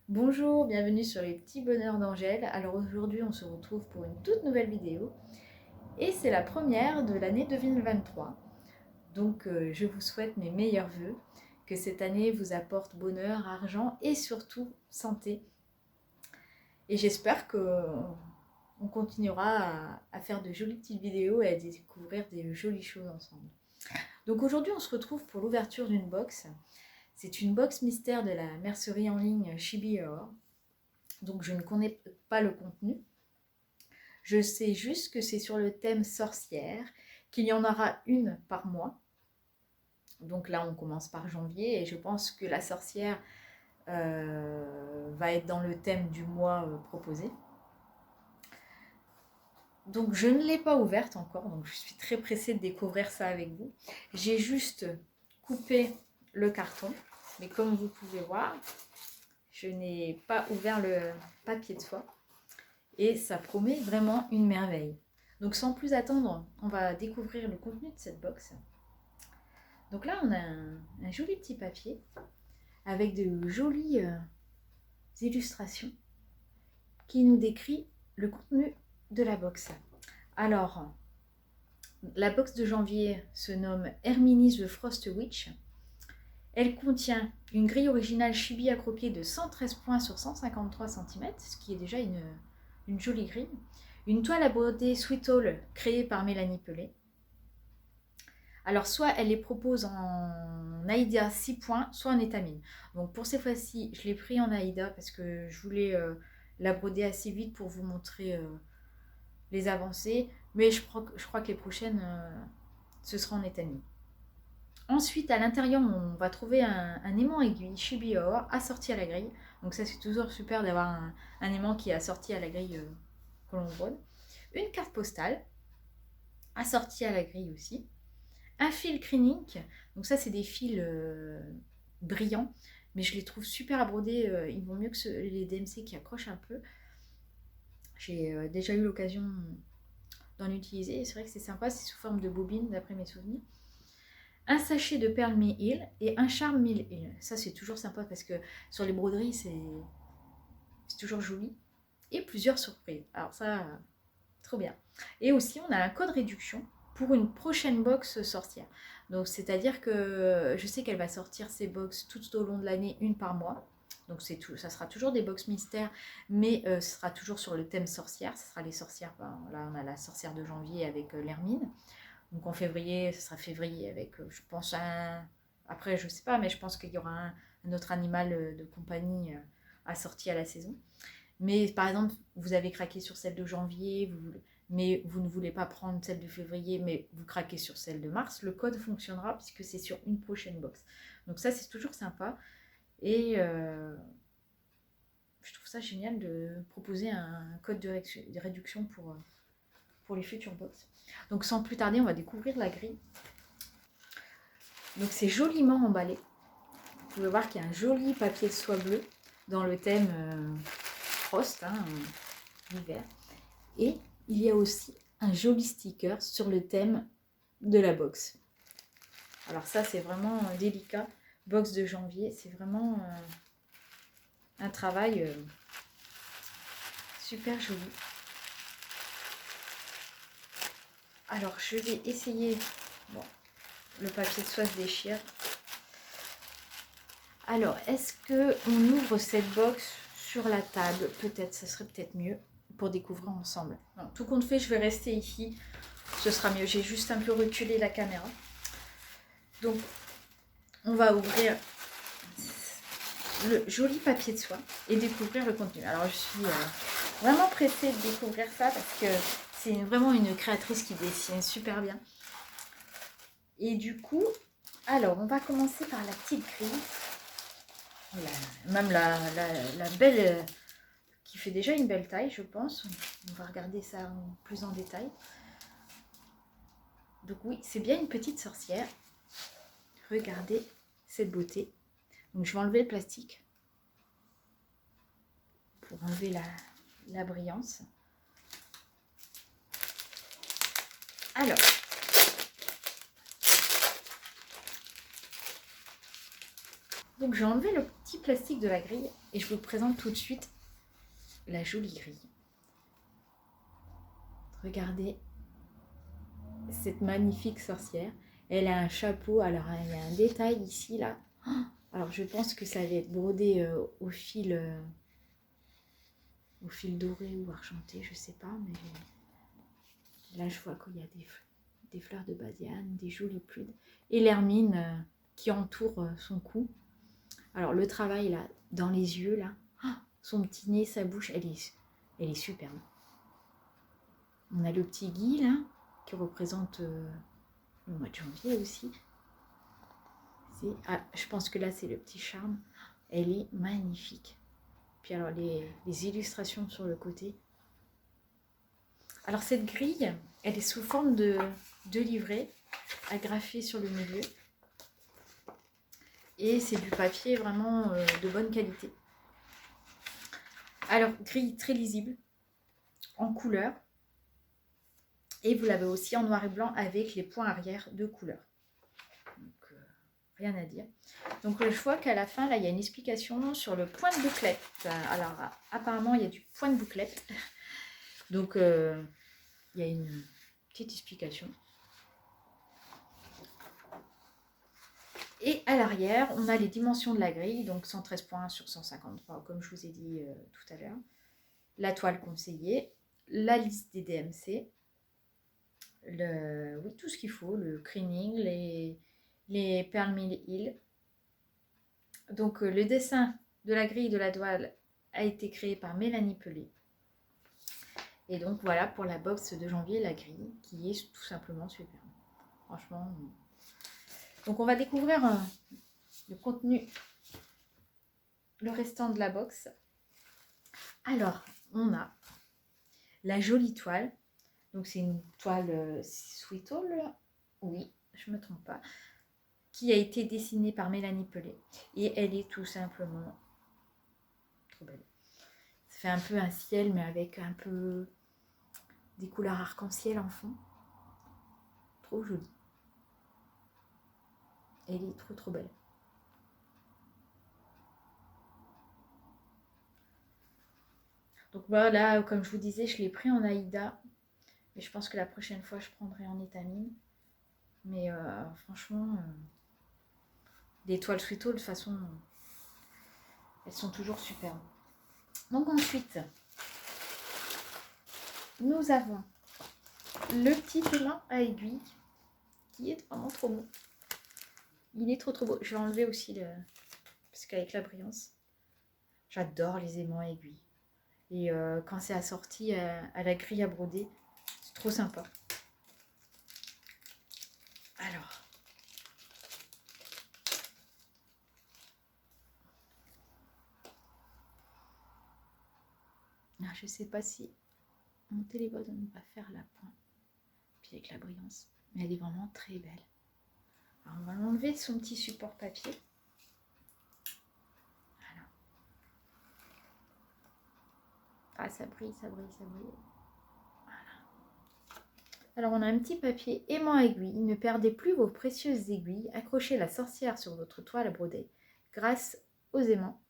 Bonjour, bienvenue sur les petits bonheurs d'Angèle. Alors aujourd'hui on se retrouve pour une toute nouvelle vidéo et c'est la première de l'année 2023. Donc je vous souhaite mes meilleurs vœux, que cette année vous apporte bonheur, argent et surtout santé. Et j'espère qu'on continuera à faire de jolies petites vidéos et à découvrir des jolies choses ensemble. Donc aujourd'hui on se retrouve pour l'ouverture d'une box. C'est une box mystère de la mercerie en ligne Chibi-Or. Donc je ne connais pas le contenu. Je sais juste que c'est sur le thème sorcière, qu'il y en aura une par mois. Donc là on commence par janvier et je pense que la sorcière va être dans le thème du mois proposé. Donc je ne l'ai pas ouverte encore, donc je suis très pressée de découvrir ça avec vous. J'ai juste coupé le carton, mais comme vous pouvez voir, je n'ai pas ouvert le papier de soie. Et ça promet vraiment une merveille. Donc sans plus attendre, on va découvrir le contenu de cette box. Donc là, on a un joli petit papier avec de jolies illustrations qui nous décrit le contenu de la box. Alors, la box de janvier se nomme Herminis the Frost Witch. Elle contient une grille originale chibi à croquis de 113 points sur 153 cm, ce qui est déjà une jolie grille. Une toile à broder Sweet Hall créée par Mélanie Pelé. Alors soit elle les propose en Aïda 6 points, soit en étamine. Donc pour ces fois-ci, je l'ai pris en Aïda parce que je voulais la broder assez vite pour vous montrer les avancées. Mais je crois que les prochaines, ce sera en étamine. Ensuite, à l'intérieur, on va trouver un aimant aiguille Chibi-Or assorti à la grille. Donc ça, c'est toujours super d'avoir un aimant qui est assorti à la grille que l'on brode. Une carte postale assortie à la grille aussi. Un fil Kreenink. Donc ça, c'est des fils brillants, mais je les trouve super à broder. Ils vont mieux que les DMC qui accrochent un peu. J'ai déjà eu l'occasion d'en utiliser. C'est vrai que c'est sympa, c'est sous forme de bobine, d'après mes souvenirs. Un sachet de perles Mi-Hill et un charme Mi-Hill. Ça, c'est toujours sympa parce que sur les broderies, c'est toujours joli. Et plusieurs surprises. Alors ça, trop bien. Et aussi, on a un code réduction pour une prochaine box sorcière. Donc, c'est-à-dire que je sais qu'elle va sortir ses box tout au long de l'année, une par mois. Donc, ça sera toujours des box mystères, mais ce sera toujours sur le thème sorcière. Ce sera les sorcières. Là, on a la sorcière de janvier avec l'Hermine. Donc, en février, ce sera février avec, je pense, après, je sais pas, mais je pense qu'il y aura un autre animal de compagnie assorti à la saison. Mais par exemple, vous avez craqué sur celle de janvier, mais vous ne voulez pas prendre celle de février, mais vous craquez sur celle de mars, le code fonctionnera puisque c'est sur une prochaine box. Donc ça, c'est toujours sympa. Et je trouve ça génial de proposer un code de réduction pour les futures box. Donc sans plus tarder, on va découvrir la grille. Donc c'est joliment emballé. Vous pouvez voir qu'il y a un joli papier de soie bleu dans le thème Frost, l'hiver. Et il y a aussi un joli sticker sur le thème de la box. Alors ça, c'est vraiment délicat. Box de janvier, c'est vraiment un travail super joli. Alors, je vais essayer... Bon, le papier de soie se déchire. Alors, est-ce qu'on ouvre cette box sur la table? Peut-être, ça serait peut-être mieux pour découvrir ensemble. Non, tout compte fait, je vais rester ici. Ce sera mieux. J'ai juste un peu reculé la caméra. Donc, on va ouvrir le joli papier de soie et découvrir le contenu. Alors, je suis vraiment pressée de découvrir ça parce que c'est vraiment une créatrice qui dessine super bien. Et du coup, alors, on va commencer par la petite grille. Même la belle, qui fait déjà une belle taille, je pense. On va regarder ça plus en détail. Donc oui, c'est bien une petite sorcière. Regardez cette beauté. Donc je vais enlever le plastique pour enlever la brillance. Alors, Donc j'ai enlevé le petit plastique de la grille et je vous présente tout de suite la jolie grille. Regardez cette magnifique sorcière. Elle a un chapeau, alors il y a un détail ici là. Alors je pense que ça va être brodé au fil doré ou argenté, je sais pas, mais là je vois qu'il y a des fleurs de badiane, des jolies plumes et l'hermine qui entoure son cou. Alors le travail là, dans les yeux là, son petit nez, sa bouche, elle est superbe. On a le petit gui là, qui représente le mois de janvier aussi. Je pense que là c'est le petit charme. Elle est magnifique. Puis alors les illustrations sur le côté. Alors cette grille, elle est sous forme de livret agrafé sur le milieu. Et c'est du papier vraiment de bonne qualité. Alors grille très lisible, en couleur. Et vous l'avez aussi en noir et blanc avec les points arrière de couleur. Donc rien à dire. Donc je vois qu'à la fin, là, il y a une explication sur le point de bouclette. Alors apparemment, il y a du point de bouclette. Donc il y a une petite explication. Et à l'arrière, on a les dimensions de la grille, donc 113 points sur 153, comme je vous ai dit tout à l'heure. La toile conseillée, la liste des DMC, oui, tout ce qu'il faut, le creening, les Pearl Mill Hill. Donc le dessin de la grille de la toile a été créé par Mélanie Pelé. Et donc voilà pour la box de janvier, la grille, qui est tout simplement super. Franchement. Donc on va découvrir le contenu, le restant de la box. Alors, on a la jolie toile. Donc c'est une toile Sweet All, oui, je ne me trompe pas, qui a été dessinée par Mélanie Pelé. Et elle est tout simplement trop belle. Ça fait un peu un ciel, mais avec un peu des couleurs arc-en-ciel en fond. Trop jolie. Elle est trop trop belle. Donc voilà, comme je vous disais, je l'ai pris en Aïda. Mais je pense que la prochaine fois, je prendrai en étamine. Mais franchement, les toiles Sweet All, de toute façon, elles sont toujours superbes. Donc ensuite, nous avons le petit aimant à aiguille qui est vraiment trop beau. Il est trop trop beau. Je vais enlever aussi le... parce qu'avec la brillance, j'adore les aimants à aiguille. Et quand c'est assorti à la grille à broder, c'est trop sympa. Alors, je ne sais pas si mon téléphone va faire la pointe. Puis avec la brillance. Mais elle est vraiment très belle. Alors, on va enlever son petit support papier. Voilà. Ah, ça brille, ça brille, ça brille. Voilà. Alors, on a un petit papier aimant aiguille. Ne perdez plus vos précieuses aiguilles. Accrochez la sorcière sur votre toile à broder grâce aux aimants.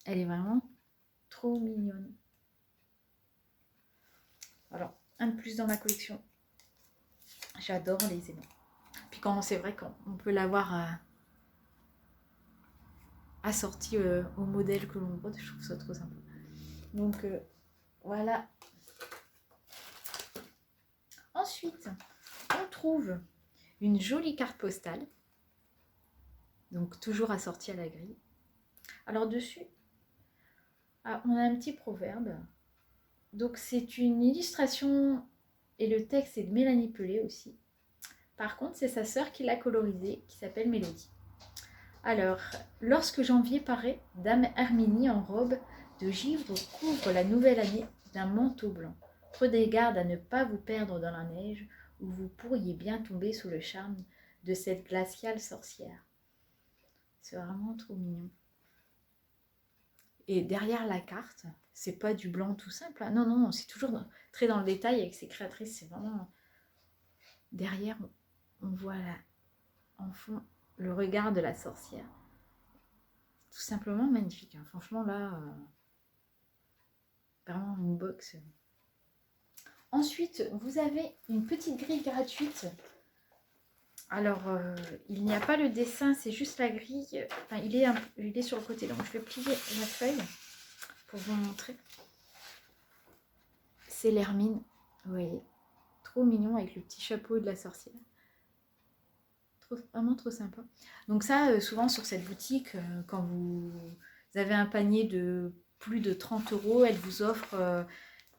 Elle est vraiment trop mignonne. Alors, un de plus dans ma collection. J'adore les aimants. Puis quand c'est vrai qu'on peut l'avoir assorti au modèle que l'on brode, je trouve ça trop sympa. Donc voilà. Ensuite, on trouve une jolie carte postale. Donc toujours assortie à la grille. Alors dessus, on a un petit proverbe. Donc c'est une illustration et le texte est de Mélanie Pelé aussi. Par contre, c'est sa sœur qui l'a colorisé, qui s'appelle Mélodie. Alors, lorsque janvier paraît, Dame Herminie en robe de givre couvre la nouvelle année d'un manteau blanc. Prenez garde à ne pas vous perdre dans la neige, où vous pourriez bien tomber sous le charme de cette glaciale sorcière. C'est vraiment trop mignon. Et derrière la carte, c'est pas du blanc tout simple. Non, non, c'est toujours très dans le détail avec ses créatrices. C'est vraiment... Derrière, on voit là, en fond, le regard de la sorcière. Tout simplement magnifique. Hein. Franchement, là, vraiment une box. Ensuite, vous avez une petite grille gratuite. Alors, il n'y a pas le dessin, c'est juste la grille. Enfin, il est sur le côté. Donc, je vais plier la feuille pour vous montrer. C'est l'hermine. Vous voyez, trop mignon avec le petit chapeau de la sorcière. Vraiment trop sympa. Donc ça, souvent sur cette boutique, quand vous avez un panier de plus de 30 €, elle vous offre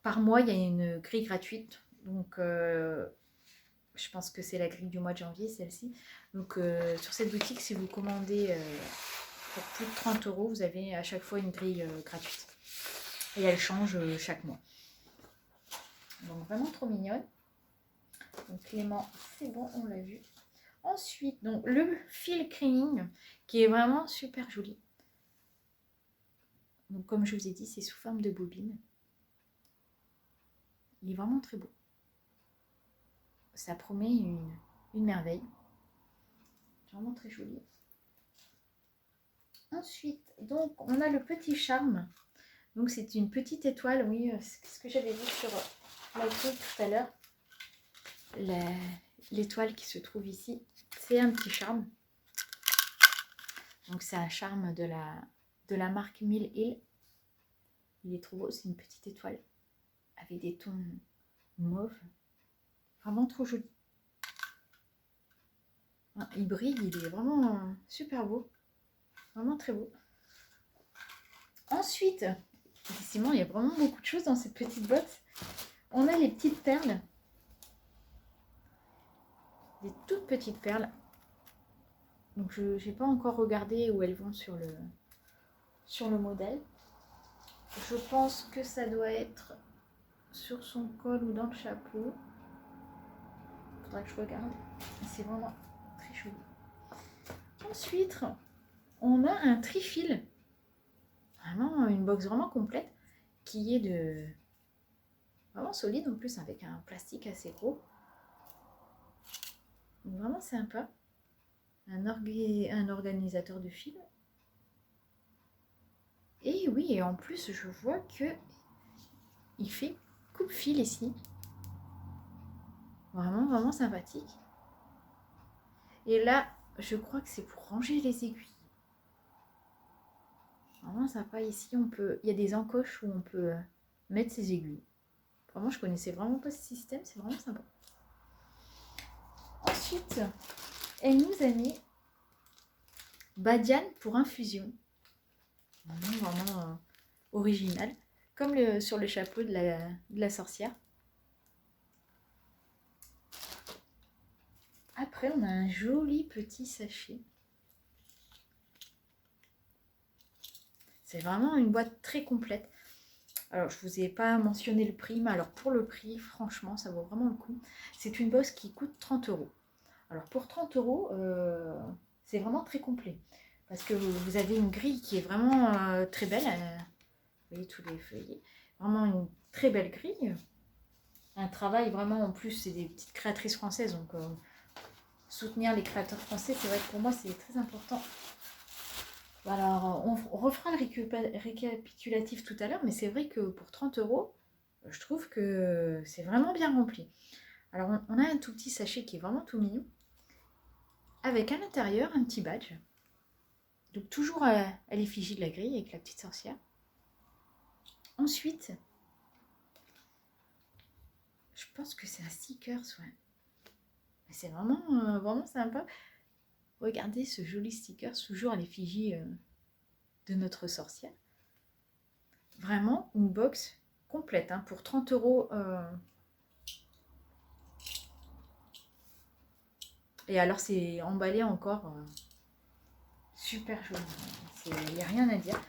par mois, il y a une grille gratuite. Donc je pense que c'est la grille du mois de janvier, celle-ci. Donc sur cette boutique, si vous commandez pour plus de 30 €, vous avez à chaque fois une grille gratuite. Et elle change chaque mois. Donc vraiment trop mignonne. Donc Clément, c'est bon, on l'a vu. Ensuite, donc le fil craying qui est vraiment super joli. Donc comme je vous ai dit, c'est sous forme de bobine. Il est vraiment très beau. Ça promet une merveille. Vraiment très joli. Ensuite, donc on a le petit charme. Donc c'est une petite étoile, oui, c'est ce que j'avais vu sur la grille tout à l'heure. L'étoile qui se trouve ici, c'est un petit charme. Donc c'est un charme de la marque Mill Hill. Il est trop beau, c'est une petite étoile avec des tons mauve. Vraiment trop joli. Il brille, il est vraiment super beau. Vraiment très beau. Ensuite, effectivement, il y a vraiment beaucoup de choses dans cette petite box. On a les petites perles. Des toutes petites perles. Donc je n'ai pas encore regardé où elles vont sur le modèle. Je pense que ça doit être sur son col ou dans le chapeau. Il faudra que je regarde. C'est vraiment très joli. Ensuite, on a un trifil. Vraiment une box vraiment complète qui est vraiment solide en plus avec un plastique assez gros. Donc, vraiment sympa. Un organisateur de fil. Et oui, et en plus, je vois que il fait coupe-fil ici. Vraiment, vraiment sympathique. Et là, je crois que c'est pour ranger les aiguilles. Vraiment sympa. Ici, il y a des encoches où on peut mettre ses aiguilles. Vraiment, je connaissais vraiment pas ce système. C'est vraiment sympa. Ensuite, elle nous a mis Badiane pour infusion. Vraiment original. Comme sur le chapeau de la sorcière. Après, on a un joli petit sachet. C'est vraiment une boîte très complète. Alors, je ne vous ai pas mentionné le prix, mais alors pour le prix, franchement, ça vaut vraiment le coup. C'est une box qui coûte 30 €. Alors, pour 30 €, c'est vraiment très complet. Parce que vous avez une grille qui est vraiment très belle. Vous voyez tous les feuillets. Vraiment une très belle grille. Un travail vraiment, en plus, c'est des petites créatrices françaises. Donc, soutenir les créateurs français, c'est vrai que pour moi, c'est très important. Alors, on refera le récapitulatif tout à l'heure, mais c'est vrai que pour 30 €, je trouve que c'est vraiment bien rempli. Alors, on a un tout petit sachet qui est vraiment tout mignon, avec à l'intérieur un petit badge. Donc, toujours à l'effigie de la grille avec la petite sorcière. Ensuite, je pense que c'est un sticker, ouais. C'est vraiment, vraiment sympa. Regardez ce joli sticker, toujours à l'effigie de notre sorcière. Vraiment une box complète hein, pour 30 €. Et alors c'est emballé encore super joli. Il n'y a rien à dire.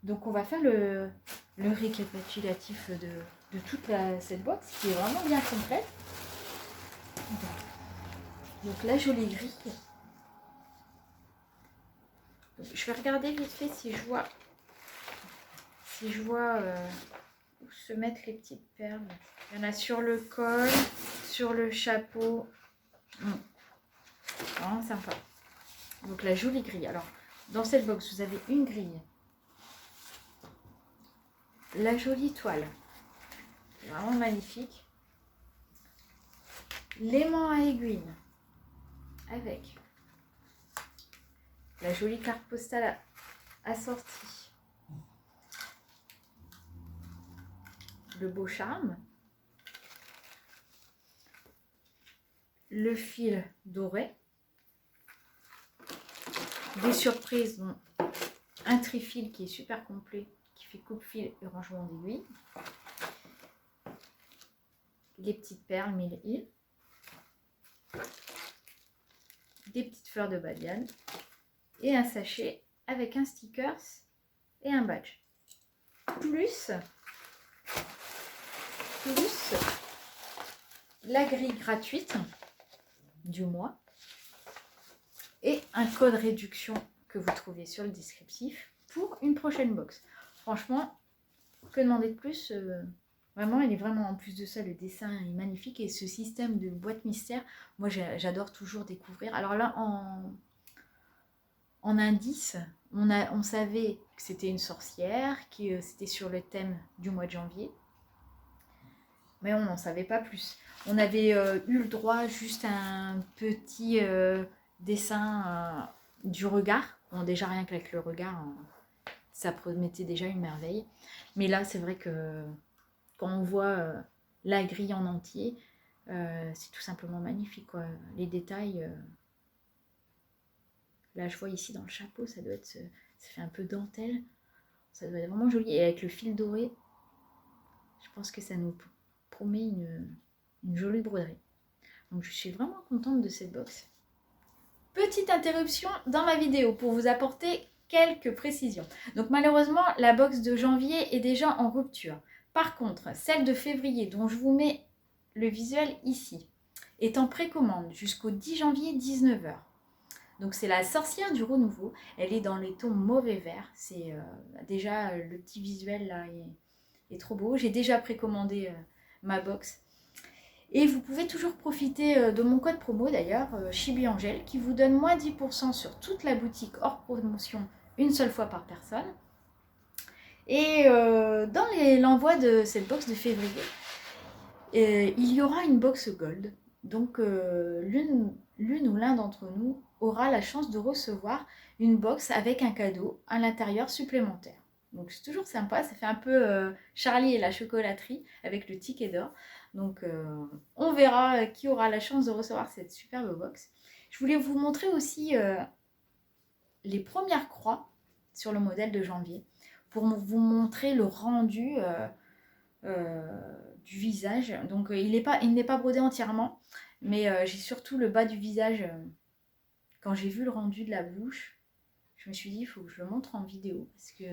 Donc on va faire le récapitulatif de toute cette box qui est vraiment bien complète. Donc la jolie grille. Donc, je vais regarder vite fait si je vois où se mettre les petites perles. Il y en a sur le col, sur le chapeau. Vraiment sympa. Donc la jolie grille. Alors, dans cette box, vous avez une grille. La jolie toile. Vraiment magnifique. L'aimant à aiguille. Avec la jolie carte postale assortie. Le beau charme. Le fil doré. Des surprises, dont un trifil qui est super complet, qui fait coupe-fil et rangement d'aiguilles. Les petites perles 1000 îles. Des petites fleurs de badiane. Et un sachet avec un stickers et un badge. Plus la grille gratuite du mois et un code réduction que vous trouvez sur le descriptif pour une prochaine box. Franchement, que demander de plus, vraiment, il est vraiment, en plus de ça, le dessin est magnifique et ce système de boîte mystère, moi j'adore toujours découvrir. Alors là, en indice, on savait que c'était une sorcière, que c'était sur le thème du mois de janvier, mais on n'en savait pas plus. On avait eu le droit juste à un petit dessin du regard. Bon, déjà rien qu'avec le regard, ça promettait déjà une merveille. Mais là, c'est vrai que quand on voit la grille en entier, c'est tout simplement magnifique, quoi. Les détails, là je vois ici dans le chapeau, ça doit être, ça fait un peu dentelle. Ça doit être vraiment joli. Et avec le fil doré, je pense que ça nous promet une jolie broderie. Donc je suis vraiment contente de cette box. Petite interruption dans ma vidéo pour vous apporter quelques précisions. Donc malheureusement, la box de janvier est déjà en rupture. Par contre, celle de février, dont je vous mets le visuel ici, est en précommande jusqu'au 10 janvier 19 h. Donc c'est la sorcière du renouveau. Elle est dans les tons mauvais vert. C'est déjà le petit visuel là est trop beau. J'ai déjà précommandé ma box. Et vous pouvez toujours profiter de mon code promo d'ailleurs, Chibi-Angel, qui vous donne moins 10% sur toute la boutique hors promotion une seule fois par personne. Et dans l'envoi de cette box de février, il y aura une box gold. Donc l'une ou l'un d'entre nous aura la chance de recevoir une box avec un cadeau à l'intérieur supplémentaire. Donc c'est toujours sympa, ça fait un peu Charlie et la chocolaterie avec le ticket d'or. Donc on verra qui aura la chance de recevoir cette superbe box. Je voulais vous montrer aussi les premières croix sur le modèle de janvier pour vous montrer le rendu du visage. Donc il n'est pas brodé entièrement, mais j'ai surtout le bas du visage. Quand j'ai vu le rendu de la bouche, je me suis dit il faut que je le montre en vidéo parce que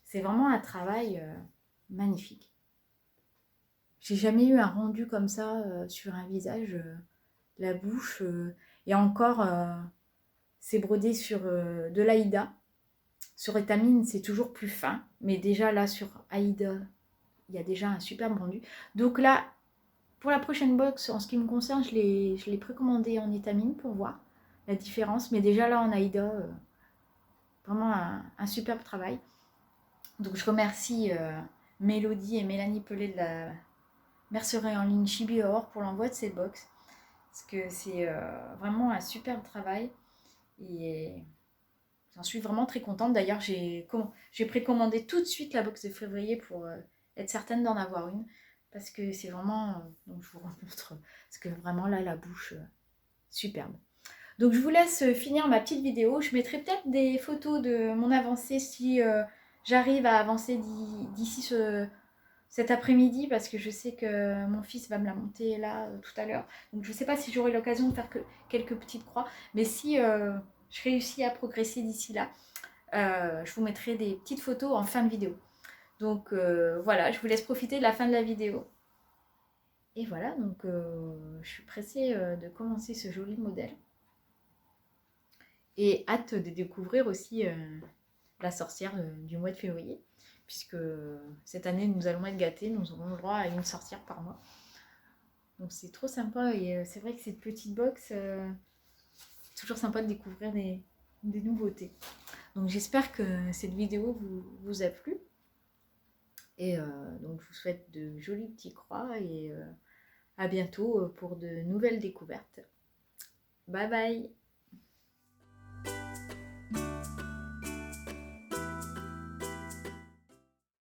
c'est vraiment un travail magnifique. J'ai jamais eu un rendu comme ça sur un visage, la bouche, et encore c'est brodé sur de l'Aïda. Sur Étamine c'est toujours plus fin, mais déjà là sur Aïda, il y a déjà un superbe rendu. Donc là, pour la prochaine box, en ce qui me concerne, je l'ai précommandé en étamine pour voir la différence. Mais déjà là en Aïda, vraiment un superbe travail. Donc je remercie Mélodie et Mélanie Pellet de la mercerie en ligne Chibi Or pour l'envoi de cette box. Parce que c'est vraiment un superbe travail. Et j'en suis vraiment très contente. D'ailleurs, j'ai précommandé tout de suite la box de février pour être certaine d'en avoir une. Parce que c'est vraiment, donc je vous remontre, parce que vraiment là, la bouche, superbe. Donc je vous laisse finir ma petite vidéo. Je mettrai peut-être des photos de mon avancée si j'arrive à avancer d'ici cet après-midi, parce que je sais que mon fils va me la monter là tout à l'heure. Donc je ne sais pas si j'aurai l'occasion de faire quelques petites croix, mais si je réussis à progresser d'ici là, je vous mettrai des petites photos en fin de vidéo. Donc voilà, je vous laisse profiter de la fin de la vidéo. Et voilà, donc je suis pressée de commencer ce joli modèle. Et hâte de découvrir aussi la sorcière du mois de février. Puisque cette année, nous allons être gâtés, nous aurons le droit à une sorcière par mois. Donc c'est trop sympa. Et c'est vrai que cette petite box, c'est toujours sympa de découvrir des des nouveautés. Donc j'espère que cette vidéo vous a plu. Et donc je vous souhaite de jolis petits croix et à bientôt pour de nouvelles découvertes. Bye bye!